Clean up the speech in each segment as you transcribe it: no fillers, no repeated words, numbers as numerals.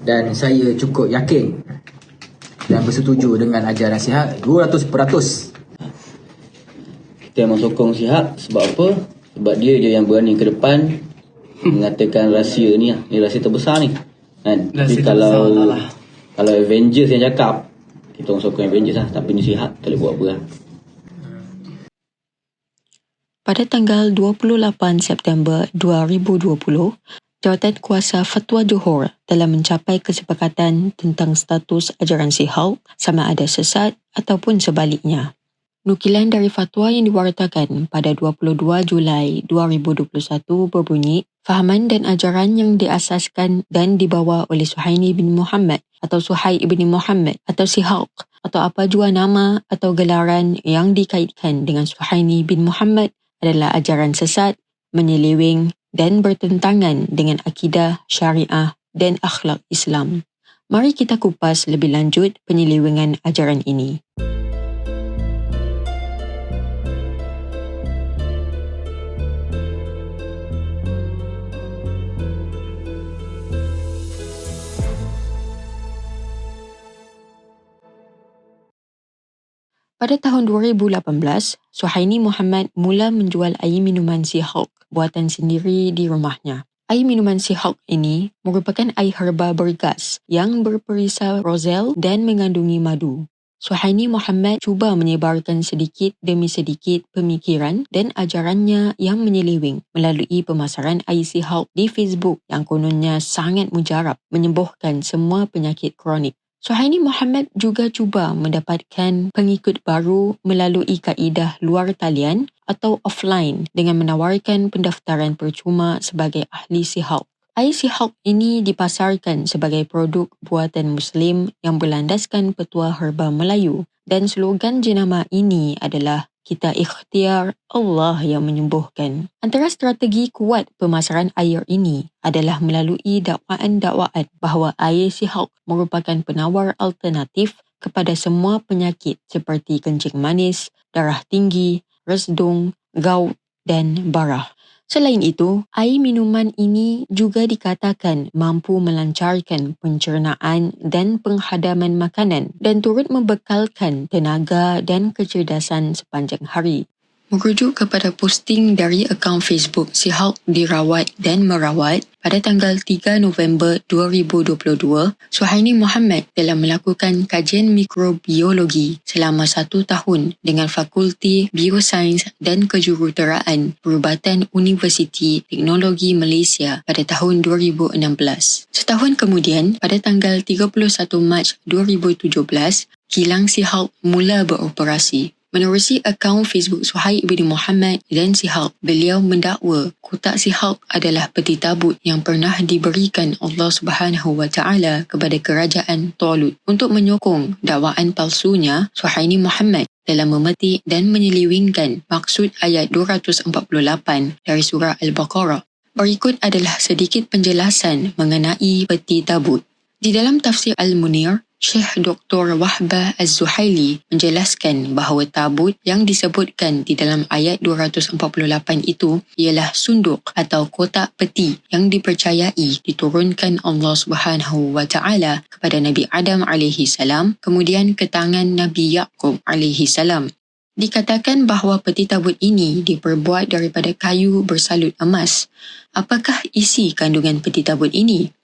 dan saya cukup yakin dan bersetuju dengan ajaran Sihat 200%. Kita memang sokong Sihat sebab apa? Sebab dia je yang berani ke depan mengatakan rahsia ni rahsia terbesar ni kan. Tapi kalau Avengers yang cakap, kita orang sokong Avengers lah. Tapi ni Sihat tak boleh buat apa lah. Pada tanggal 28 September 2020, Jawatan Kuasa Fatwa Johor telah mencapai kesepakatan tentang status ajaran Sihat sama ada sesat ataupun sebaliknya. Nukilan dari fatwa yang diwartakan pada 22 Julai 2021 berbunyi, fahaman dan ajaran yang diasaskan dan dibawa oleh Suhaini bin Muhammad atau Suhaib bin Muhammad atau Sihat atau apa jua nama atau gelaran yang dikaitkan dengan Suhaini bin Muhammad adalah ajaran sesat, menyeleweng dan bertentangan dengan akidah, syariah dan akhlak Islam. Mari kita kupas lebih lanjut penyelewengan ajaran ini. Pada tahun 2018, Suhaini Muhammad mula menjual air minuman Sihat buatan sendiri di rumahnya. Air minuman Sihat ini merupakan air herba bergas yang berperisa rozel dan mengandungi madu. Suhaini Muhammad cuba menyebarkan sedikit demi sedikit pemikiran dan ajarannya yang menyeleweng melalui pemasaran air Sihat di Facebook yang kononnya sangat mujarab menyembuhkan semua penyakit kronik. Suhaini Muhammad juga cuba mendapatkan pengikut baru melalui kaedah luar talian atau offline dengan menawarkan pendaftaran percuma sebagai ahli Sihat. Air Sihat ini dipasarkan sebagai produk buatan Muslim yang berlandaskan petua herba Melayu dan slogan jenama ini adalah kita ikhtiar, Allah yang menyembuhkan. Antara strategi kuat pemasaran air ini adalah melalui dakwaan-dakwaan bahawa air Sihat merupakan penawar alternatif kepada semua penyakit seperti kencing manis, darah tinggi, resdung, gout dan barah. Selain itu, air minuman ini juga dikatakan mampu melancarkan pencernaan dan penghadaman makanan dan turut membekalkan tenaga dan kecerdasan sepanjang hari. Merujuk kepada posting dari akaun Facebook Sihat Dirawat dan Merawat pada tanggal 3 November 2022, Suhaini Muhammad telah melakukan kajian mikrobiologi selama 1 tahun dengan Fakulti Biosains dan Kejuruteraan Perubatan Universiti Teknologi Malaysia pada tahun 2016. Setahun kemudian, pada tanggal 31 Mac 2017, kilang Sihat mula beroperasi. Menerusi akaun Facebook Suhaib bin Muhammad dan Sihat, beliau mendakwa kotak Sihat adalah peti tabut yang pernah diberikan Allah Subhanahu Wa Taala kepada kerajaan Talut. Untuk menyokong dakwaan palsunya, Suhaini Muhammad telah memetik dan menyelewengkan maksud ayat 248 dari surah Al-Baqarah. Berikut adalah sedikit penjelasan mengenai peti tabut. Di dalam tafsir Al-Munir, Syekh Dr. Wahbah Az-Zuhaili menjelaskan bahawa tabut yang disebutkan di dalam ayat 248 itu ialah sunduk atau kotak peti yang dipercayai diturunkan Allah Subhanahu Wa Taala kepada Nabi Adam alaihi salam kemudian ke tangan Nabi Yaqub alaihi salam. Dikatakan bahawa peti tabut ini diperbuat daripada kayu bersalut emas. Apakah isi kandungan peti tabut ini?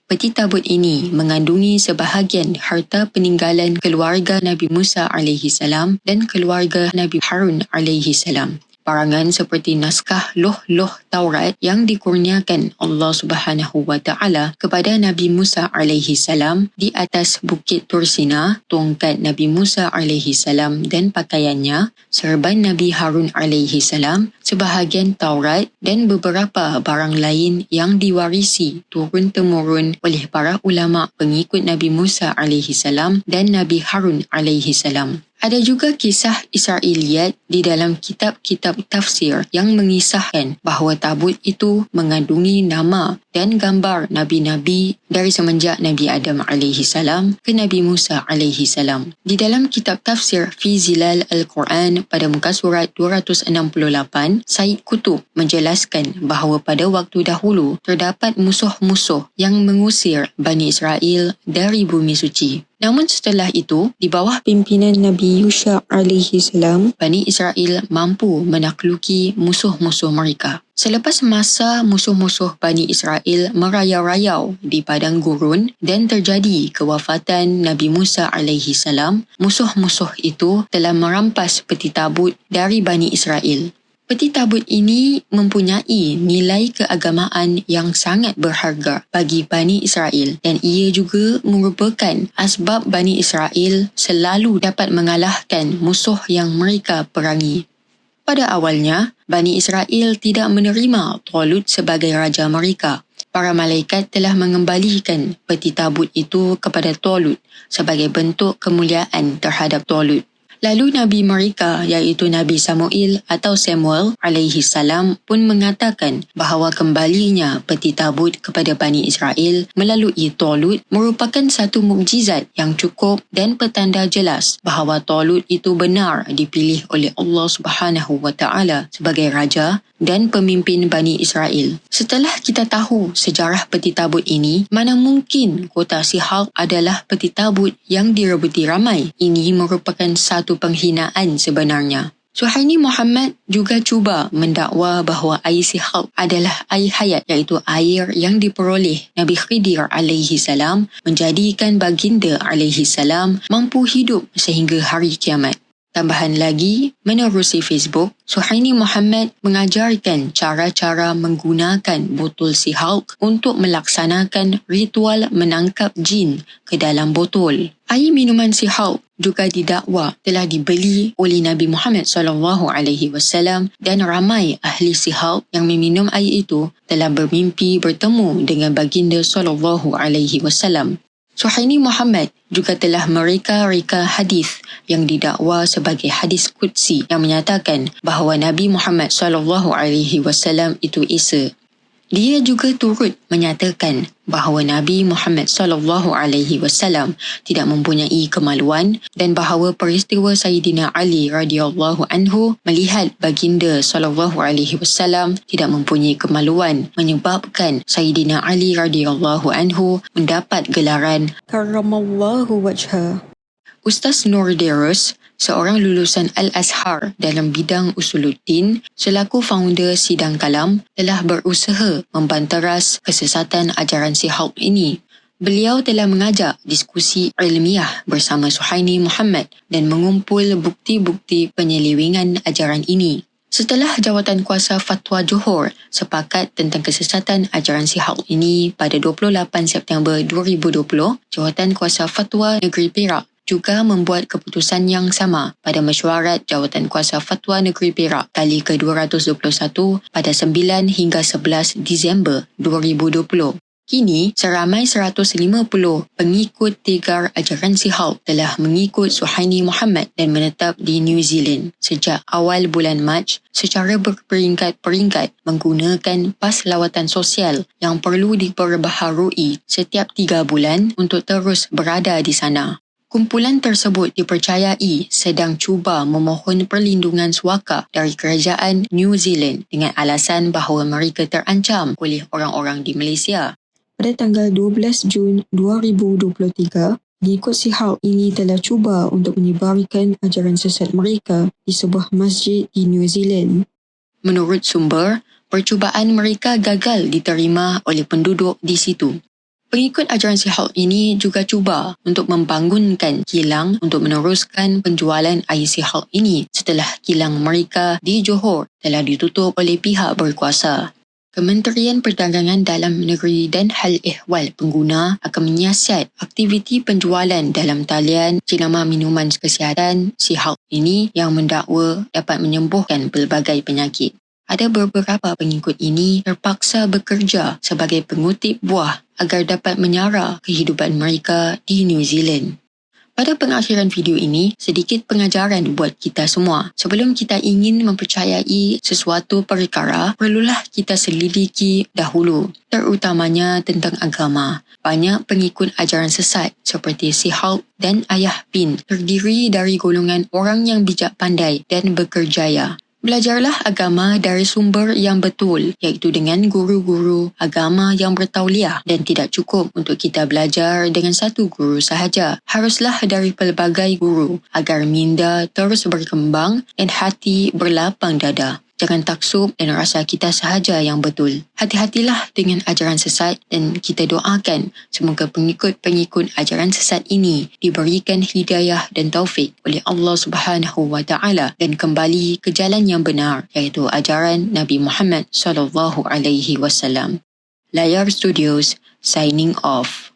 Peti tabut ini mengandungi sebahagian harta peninggalan keluarga Nabi Musa alaihi salam dan keluarga Nabi Harun alaihi salam. Barangan seperti naskah loh-loh Taurat yang dikurniakan Allah Subhanahu Wa Taala kepada Nabi Musa alaihi salam di atas Bukit Tursina, tongkat Nabi Musa alaihi salam dan pakaiannya, serban Nabi Harun alaihi salam, sebahagian Taurat dan beberapa barang lain yang diwarisi turun-temurun oleh para ulama pengikut Nabi Musa alaihi salam dan Nabi Harun alaihi salam. Ada juga kisah Israiliyat di dalam kitab-kitab tafsir yang mengisahkan bahawa tabut itu mengandungi nama dan gambar nabi-nabi dari semenjak Nabi Adam AS ke Nabi Musa AS. Di dalam kitab tafsir Fi Zilal Al-Quran pada muka surat 268, Said Qutb menjelaskan bahawa pada waktu dahulu terdapat musuh-musuh yang mengusir Bani Israel dari bumi suci. Namun setelah itu, di bawah pimpinan Nabi Yusha AS, Bani Israel mampu menakluki musuh-musuh mereka. Selepas masa musuh-musuh Bani Israel merayau-rayau di padang gurun dan terjadi kewafatan Nabi Musa AS, musuh-musuh itu telah merampas peti tabut dari Bani Israel. Peti tabut ini mempunyai nilai keagamaan yang sangat berharga bagi Bani Israel dan ia juga merupakan asbab Bani Israel selalu dapat mengalahkan musuh yang mereka perangi. Pada awalnya, Bani Israel tidak menerima Talut sebagai raja mereka. Para malaikat telah mengembalikan peti tabut itu kepada Talut sebagai bentuk kemuliaan terhadap Talut. Lalu Nabi mereka iaitu Nabi Samuel atau Samuel AS pun mengatakan bahawa kembalinya peti tabut kepada Bani Israel melalui Talut merupakan satu mukjizat yang cukup dan petanda jelas bahawa Talut itu benar dipilih oleh Allah Subhanahu wa Ta'ala sebagai raja dan pemimpin Bani Israel. Setelah kita tahu sejarah peti tabut ini, mana mungkin kota Sihak adalah peti tabut yang direbuti ramai. Ini merupakan satu penghinaan sebenarnya. Suhaini Muhammad juga cuba mendakwa bahawa air Sihak adalah air hayat, iaitu air yang diperoleh Nabi Khidir AS menjadikan baginda AS mampu hidup sehingga hari kiamat. Tambahan lagi, menerusi Facebook, Suhaini Muhammad mengajarkan cara-cara menggunakan botol Sihak untuk melaksanakan ritual menangkap jin ke dalam botol. Air minuman Sihak juga didakwa telah dibeli oleh Nabi Muhammad SAW dan ramai ahli Sihak yang meminum air itu telah bermimpi bertemu dengan baginda SAW. Suhaini Muhammad juga telah mereka-reka hadis yang didakwa sebagai hadis qudsi yang menyatakan bahawa Nabi Muhammad SAW itu Isa. Dia juga turut menyatakan bahawa Nabi Muhammad SAW tidak mempunyai kemaluan dan bahawa peristiwa Sayyidina Ali radhiyallahu anhu melihat baginda SAW tidak mempunyai kemaluan menyebabkan Sayyidina Ali radhiyallahu anhu mendapat gelaran Karramallahu wajha. Ustaz Nur Derus, seorang lulusan Al-Azhar dalam bidang usuluddin, selaku founder Sidang Kalam, telah berusaha membanteras kesesatan ajaran Sihak ini. Beliau telah mengajak diskusi ilmiah bersama Suhaini Muhammad dan mengumpul bukti-bukti penyelewengan ajaran ini. Setelah Jawatankuasa Fatwa Johor sepakat tentang kesesatan ajaran Sihak ini pada 28 September 2020, Jawatankuasa Fatwa Negeri Perak juga membuat keputusan yang sama pada mesyuarat Jawatankuasa Fatwa Negeri Perak kali ke-221 pada 9 hingga 11 Disember 2020. Kini, seramai 150 pengikut tegar ajaran Sihak telah mengikut Suhaini Muhammad dan menetap di New Zealand sejak awal bulan Mac secara berperingkat-peringkat menggunakan pas lawatan sosial yang perlu diperbaharui setiap 3 bulan untuk terus berada di sana. Kumpulan tersebut dipercayai sedang cuba memohon perlindungan suaka dari kerajaan New Zealand dengan alasan bahawa mereka terancam oleh orang-orang di Malaysia. Pada tanggal 12 Jun 2023, pengikut Sihak ini telah cuba untuk menyebarkan ajaran sesat mereka di sebuah masjid di New Zealand. Menurut sumber, percubaan mereka gagal diterima oleh penduduk di situ. Pengikut ajaran Sihak ini juga cuba untuk membangunkan kilang untuk meneruskan penjualan air Sihak ini setelah kilang mereka di Johor telah ditutup oleh pihak berkuasa. Kementerian Perdagangan Dalam Negeri dan Hal Ehwal Pengguna akan menyiasat aktiviti penjualan dalam talian jenama minuman kesihatan Sihak ini yang mendakwa dapat menyembuhkan pelbagai penyakit. Ada beberapa pengikut ini terpaksa bekerja sebagai pengutip buah agar dapat menyara kehidupan mereka di New Zealand. Pada pengakhiran video ini, sedikit pengajaran buat kita semua. Sebelum kita ingin mempercayai sesuatu perkara, perlulah kita selidiki dahulu, terutamanya tentang agama. Banyak pengikut ajaran sesat seperti si Hulk dan Ayah Bin terdiri dari golongan orang yang bijak pandai dan berkerjaya. Belajarlah agama dari sumber yang betul, iaitu dengan guru-guru agama yang bertauliah, dan tidak cukup untuk kita belajar dengan satu guru sahaja. Haruslah dari pelbagai guru agar minda terus berkembang dan hati berlapang dada. Jangan taksub dan rasa kita sahaja yang betul. Hati-hatilah dengan ajaran sesat dan kita doakan semoga pengikut-pengikut ajaran sesat ini diberikan hidayah dan taufik oleh Allah Subhanahu wa taala dan kembali ke jalan yang benar, iaitu ajaran Nabi Muhammad sallallahu alaihi wasallam. Layar Studios signing off.